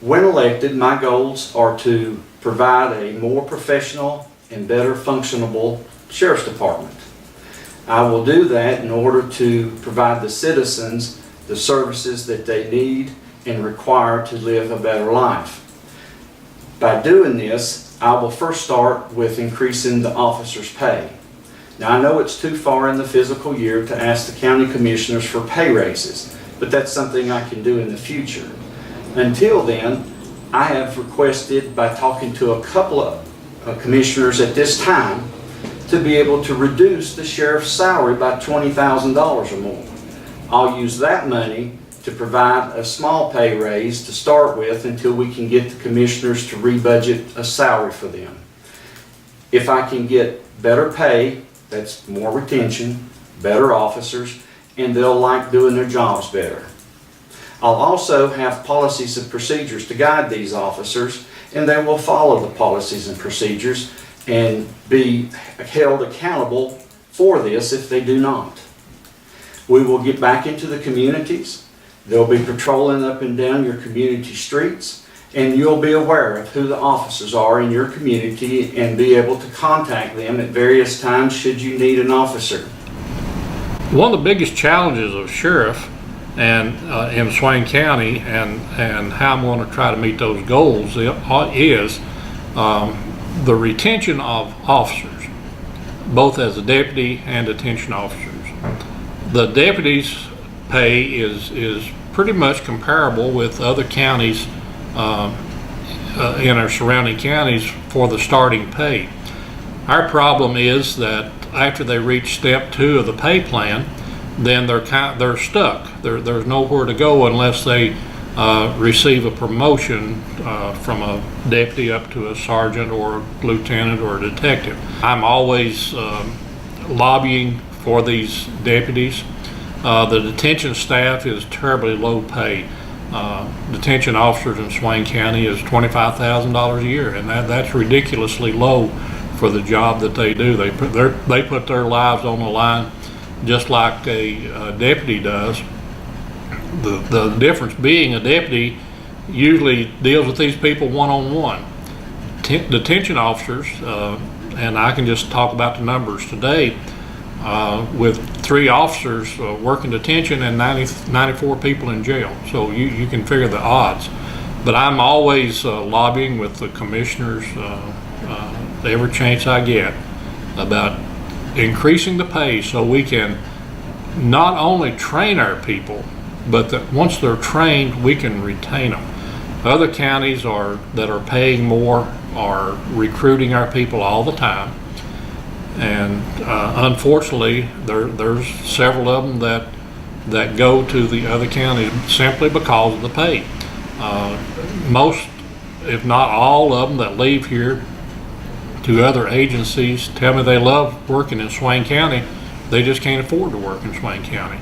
When elected, my goals are to provide a more professional and better functionable sheriff's department. I will do that in order to provide the citizens the services that they need and require to live a better life. By doing this, I will first start with increasing the officers' pay. Now, I know it's too far in the fiscal year to ask the county commissioners for pay raises, but that's something I can do in the future. Until then, I have requested, by talking to a couple of commissioners at this time, to be able to reduce the sheriff's salary by $20,000 or more. I'll use that money to provide a small pay raise to start with until we can get the commissioners to rebudget a salary for them. If I can get better pay, that's more retention, better officers, and they'll like doing their jobs better. I'll also have policies and procedures to guide these officers, and they will follow the policies and procedures and be held accountable for this if they do not. We will get back into the communities. They'll be patrolling up and down your community streets, and you'll be aware of who the officers are in your community and be able to contact them at various times should you need an officer. One of the biggest challenges of sheriff and in Swain County and how I'm going to try to meet those goals is the retention of officers, both as a deputy and detention officers. The deputies' pay is pretty much comparable with other counties in our surrounding counties for the starting pay. Our problem is that after they reach step 2 of the pay plan, then they're stuck. There's nowhere to go unless they receive a promotion from a deputy up to a sergeant or a lieutenant or a detective. I'm always lobbying for these deputies. The detention staff is terribly low pay. Detention officers in Swain County is $25,000 a year, and that's ridiculously low for the job that they do. They put their lives on the line just like a deputy does. The difference being a deputy usually deals with these people one-on-one. Detention officers, and I can just talk about the numbers today, with 3 officers working detention and 94 people in jail. So you can figure the odds. But I'm always lobbying with the commissioners every chance I get about increasing the pay so we can not only train our people, but that once they're trained, we can retain them. Other counties that are paying more are recruiting our people all the time. And unfortunately, there's several of them that go to the other counties simply because of the pay. Most, if not all of them that leave here to other agencies tell me they love working in Swain County. They just can't afford to work in Swain County.